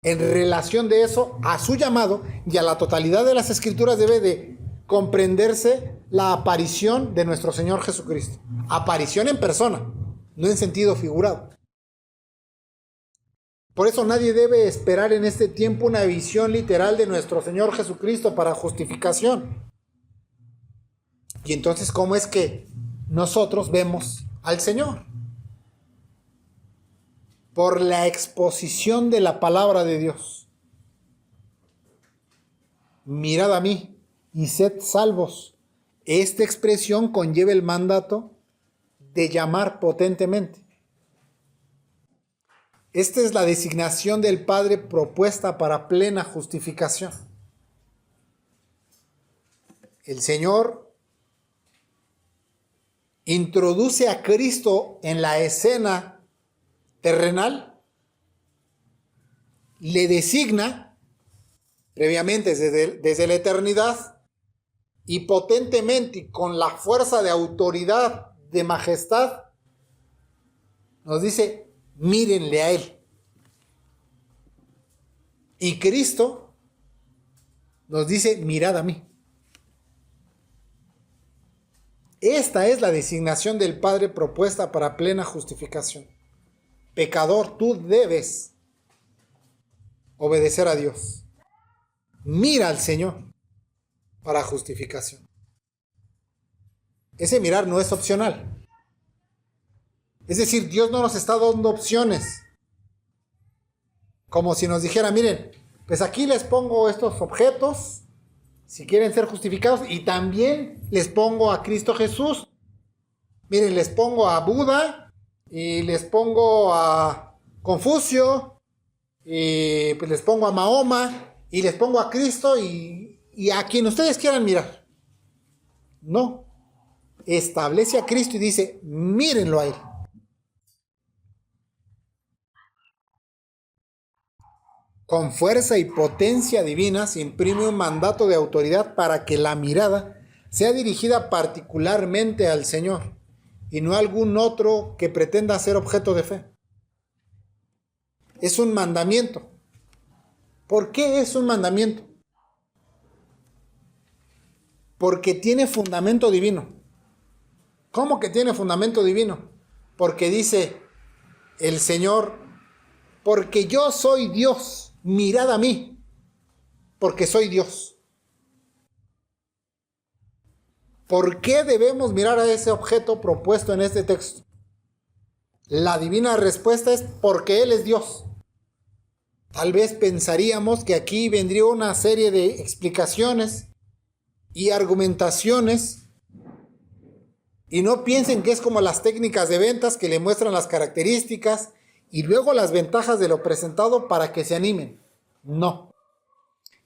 En relación de eso, a su llamado y a la totalidad de las escrituras debe de comprenderse la aparición de nuestro Señor Jesucristo. Aparición en persona, no en sentido figurado. Por eso nadie debe esperar en este tiempo una visión literal de nuestro Señor Jesucristo para justificación. Y entonces, ¿cómo es que nosotros vemos al Señor? Por la exposición de la palabra de Dios. Mirad a mí y sed salvos. Esta expresión conlleva el mandato de llamar potentemente. Esta es la designación del Padre propuesta para plena justificación. El Señor introduce a Cristo en la escena terrenal, le designa previamente desde la eternidad y potentemente y con la fuerza de autoridad, de majestad, nos dice, mírenle a Él. Y Cristo nos dice, mirad a mí. Esta es la designación del Padre propuesta para plena justificación. Pecador, tú debes obedecer a Dios. Mira al Señor para justificación. Ese mirar no es opcional. Es decir, Dios no nos está dando opciones. Como si nos dijera, miren, pues aquí les pongo estos objetos, si quieren ser justificados, y también les pongo a Cristo Jesús. Miren, les pongo a Buda, y les pongo a Confucio, y pues les pongo a Mahoma, y les pongo a Cristo, y a quien ustedes quieran mirar. No. Establece a Cristo y dice, mírenlo a Él. Con fuerza y potencia divina se imprime un mandato de autoridad para que la mirada sea dirigida particularmente al Señor y no a algún otro que pretenda ser objeto de fe. Es un mandamiento. ¿Por qué es un mandamiento? Porque tiene fundamento divino. ¿Cómo que tiene fundamento divino? Porque dice el Señor, porque yo soy Dios. Mirad a mí, porque soy Dios. ¿Por qué debemos mirar a ese objeto propuesto en este texto? La divina respuesta es porque Él es Dios. Tal vez pensaríamos que aquí vendría una serie de explicaciones y argumentaciones, y no piensen que es como las técnicas de ventas que le muestran las características y luego las ventajas de lo presentado para que se animen. No.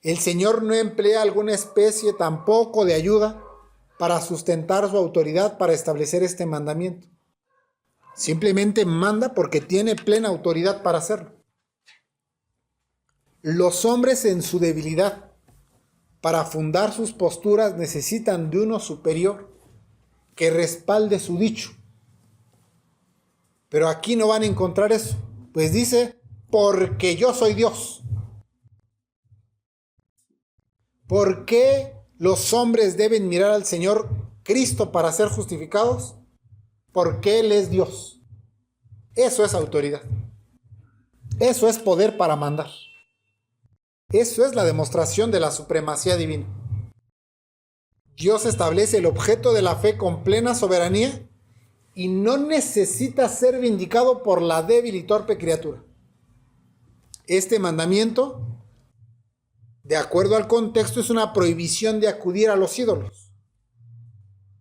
El Señor no emplea alguna especie tampoco de ayuda para sustentar su autoridad para establecer este mandamiento. Simplemente manda porque tiene plena autoridad para hacerlo. Los hombres en su debilidad, para fundar sus posturas, necesitan de uno superior que respalde su dicho. Pero aquí no van a encontrar eso, pues dice, porque yo soy Dios. ¿Por qué los hombres deben mirar al Señor Cristo para ser justificados? Porque Él es Dios. Eso es autoridad. Eso es poder para mandar. Eso es la demostración de la supremacía divina. Dios establece el objeto de la fe con plena soberanía y no necesita ser vindicado por la débil y torpe criatura. Este mandamiento, de acuerdo al contexto, es una prohibición de acudir a los ídolos.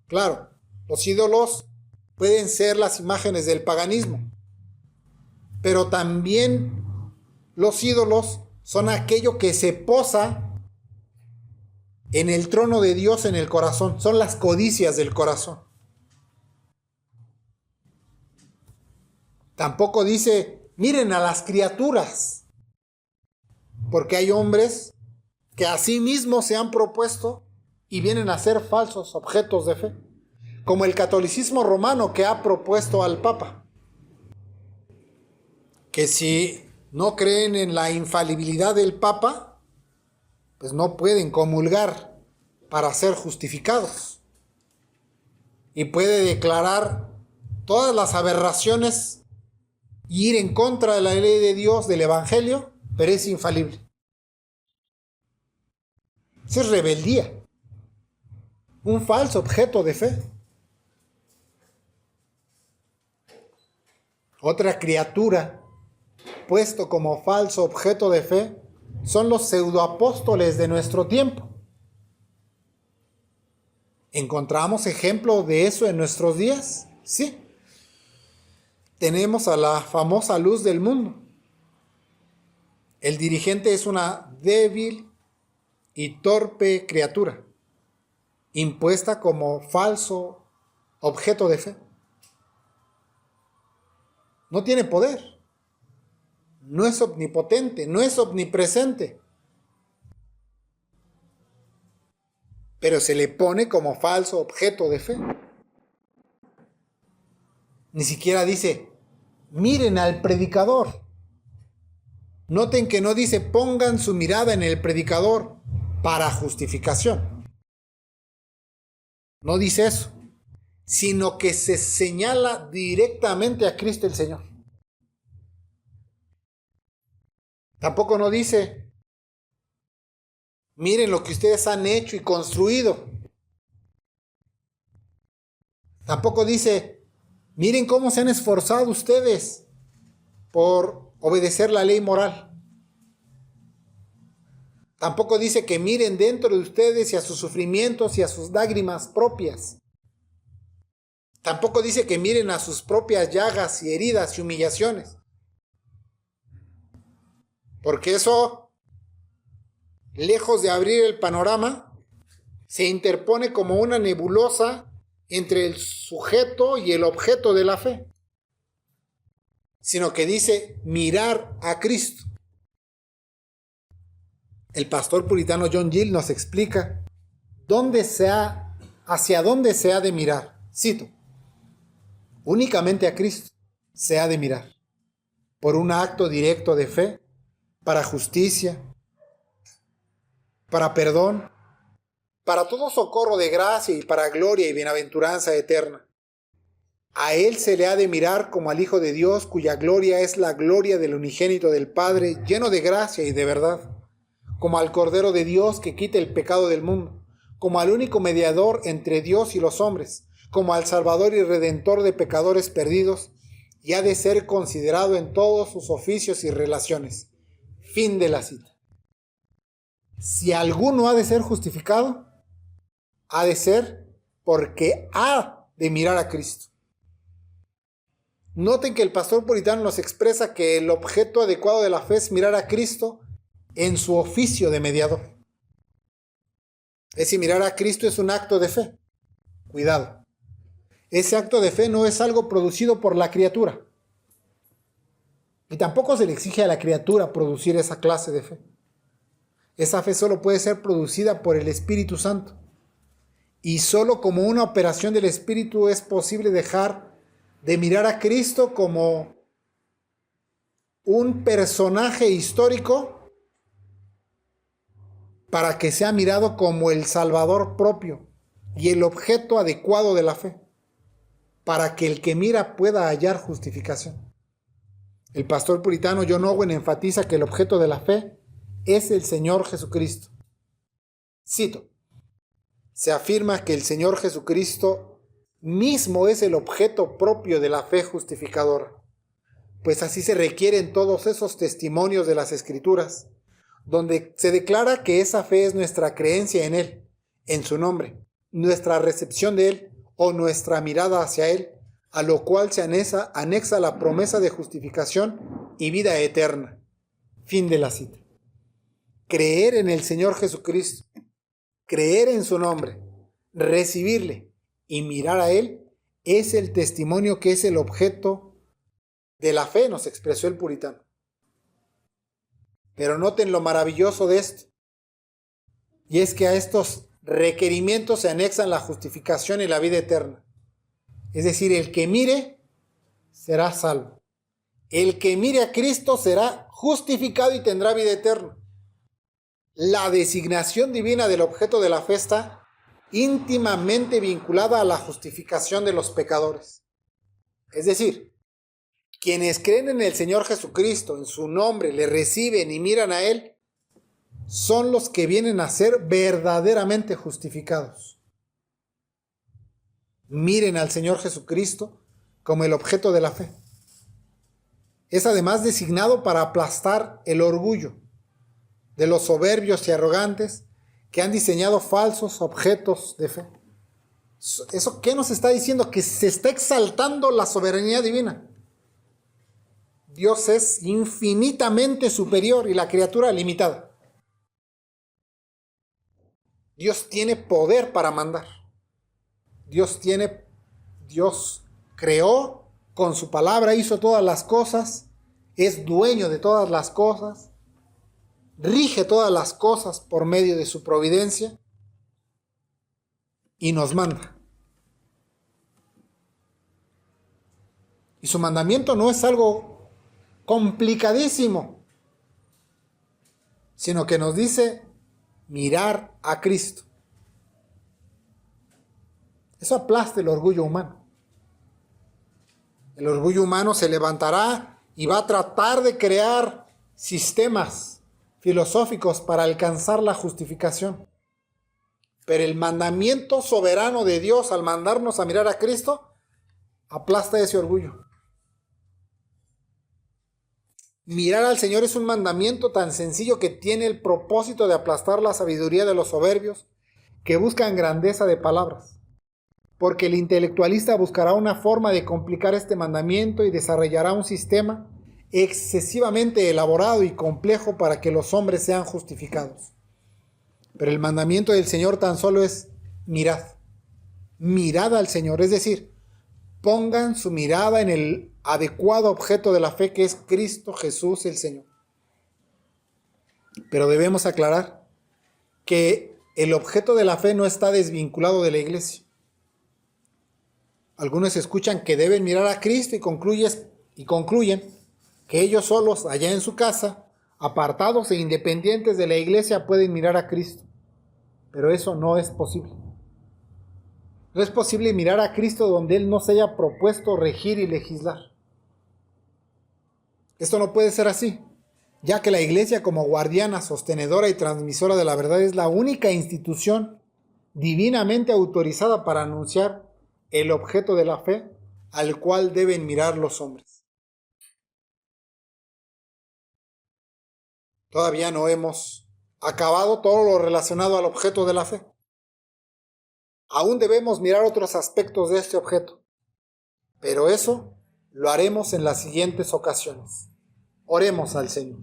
Claro, los ídolos pueden ser las imágenes del paganismo, pero también los ídolos son aquello que se posa en el trono de Dios en el corazón, son las codicias del corazón. Tampoco dice, miren a las criaturas, porque hay hombres que a sí mismos se han propuesto y vienen a ser falsos objetos de fe. como el catolicismo romano que ha propuesto al Papa, que si no creen en la infalibilidad del Papa, pues no pueden comulgar para ser justificados. Y puede declarar todas las aberraciones y ir en contra de la ley de Dios, del Evangelio, pero es infalible. Eso es rebeldía, un falso objeto de fe. Otra criatura puesto como falso objeto de fe son los pseudoapóstoles de nuestro tiempo. ¿Encontramos ejemplos de eso en nuestros días? Sí. Tenemos a la famosa luz del mundo. El dirigente es una débil y torpe criatura, impuesta como falso objeto de fe. No tiene poder, no es omnipotente, no es omnipresente, pero se le pone como falso objeto de fe. Ni siquiera dice, miren al predicador. Noten que no dice, pongan su mirada en el predicador para justificación. No dice eso, sino que se señala directamente a Cristo el Señor. Tampoco no dice, miren lo que ustedes han hecho y construido. Tampoco dice, miren cómo se han esforzado ustedes por obedecer la ley moral. Tampoco dice que miren dentro de ustedes y a sus sufrimientos y a sus lágrimas propias. Tampoco dice que miren a sus propias llagas y heridas y humillaciones. Porque eso, lejos de abrir el panorama, se interpone como una nebulosa entre el sujeto y el objeto de la fe. Sino que dice mirar a Cristo. El pastor puritano John Gill nos explica hacia dónde se ha de mirar. Cito, únicamente a Cristo se ha de mirar, por un acto directo de fe, para justicia, para perdón, para todo socorro de gracia y para gloria y bienaventuranza eterna. A Él se le ha de mirar como al Hijo de Dios, cuya gloria es la gloria del unigénito del Padre, lleno de gracia y de verdad, como al Cordero de Dios que quita el pecado del mundo, como al único mediador entre Dios y los hombres, como al Salvador y Redentor de pecadores perdidos, y ha de ser considerado en todos sus oficios y relaciones. Fin de la cita. Si alguno ha de ser justificado, ha de ser porque ha de mirar a Cristo. Noten que el pastor puritano nos expresa que el objeto adecuado de la fe es mirar a Cristo en su oficio de mediador. Es decir, mirar a Cristo es un acto de fe. Cuidado. Ese acto de fe no es algo producido por la criatura. Y tampoco se le exige a la criatura producir esa clase de fe. Esa fe solo puede ser producida por el Espíritu Santo. Y solo como una operación del Espíritu es posible dejar de mirar a Cristo como un personaje histórico para que sea mirado como el Salvador propio y el objeto adecuado de la fe, para que el que mira pueda hallar justificación. El pastor puritano John Owen enfatiza que el objeto de la fe es el Señor Jesucristo. Cito, se afirma que el Señor Jesucristo mismo es el objeto propio de la fe justificadora, pues así se requieren todos esos testimonios de las Escrituras, donde se declara que esa fe es nuestra creencia en Él, en su nombre, nuestra recepción de Él o nuestra mirada hacia Él, a lo cual se anexa la promesa de justificación y vida eterna. Fin de la cita. Creer en el Señor Jesucristo, creer en su nombre, recibirle y mirar a Él es el testimonio que es el objeto de la fe, nos expresó el puritano. Pero noten lo maravilloso de esto, y es que a estos requerimientos se anexan la justificación y la vida eterna. Es decir, el que mire será salvo. El que mire a Cristo será justificado y tendrá vida eterna. La designación divina del objeto de la fe está íntimamente vinculada a la justificación de los pecadores. Es decir, quienes creen en el Señor Jesucristo, en su nombre, le reciben y miran a Él, son los que vienen a ser verdaderamente justificados. Miren al Señor Jesucristo como el objeto de la fe. Es además designado para aplastar el orgullo de los soberbios y arrogantes que han diseñado falsos objetos de fe. ¿Eso qué nos está diciendo? Que se está exaltando la soberanía divina. Dios es infinitamente superior y la criatura limitada. Dios tiene poder para mandar. Dios creó con su palabra, hizo todas las cosas, es dueño de todas las cosas, rige todas las cosas por medio de su providencia y nos manda. Y su mandamiento no es algo complicadísimo, sino que nos dice mirar a Cristo. Eso aplasta el orgullo humano. El orgullo humano se levantará y va a tratar de crear sistemas filosóficos para alcanzar la justificación. Pero el mandamiento soberano de Dios al mandarnos a mirar a Cristo aplasta ese orgullo. Mirar al Señor es un mandamiento tan sencillo que tiene el propósito de aplastar la sabiduría de los soberbios que buscan grandeza de palabras. Porque el intelectualista buscará una forma de complicar este mandamiento y desarrollará un sistema excesivamente elaborado y complejo para que los hombres sean justificados. Pero el mandamiento del Señor tan solo es mirad. Mirad al Señor, es decir, pongan su mirada en el adecuado objeto de la fe que es Cristo Jesús el Señor. Pero debemos aclarar que el objeto de la fe no está desvinculado de la iglesia. Algunos escuchan que deben mirar a Cristo y concluyen que ellos solos, allá en su casa, apartados e independientes de la iglesia, pueden mirar a Cristo. Pero eso no es posible. No es posible mirar a Cristo donde Él no se haya propuesto regir y legislar. Esto no puede ser así, ya que la iglesia como guardiana, sostenedora y transmisora de la verdad es la única institución divinamente autorizada para anunciar el objeto de la fe al cual deben mirar los hombres. Todavía no hemos acabado todo lo relacionado al objeto de la fe. Aún debemos mirar otros aspectos de este objeto, pero eso lo haremos en las siguientes ocasiones. Oremos al Señor.